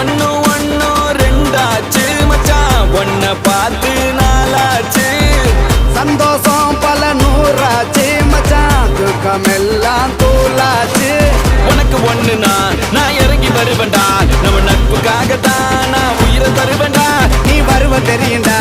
ஒன்னு ஒன்னு ரெண்டாச்சு மச்சான் ஒன்ன பார்த்து நாளாச்சு சந்தோஷம் பல நூறாச்சு மச்சான் துக்கமெல்லாம் தூளாச்சு உனக்கு ஒண்ணுனா நான் இறங்கி வருவேன்டா நம்ம நட்புக்காகத்தான் நான் உயிரை தருவேன்டா நீ வருவ தெரியுண்டா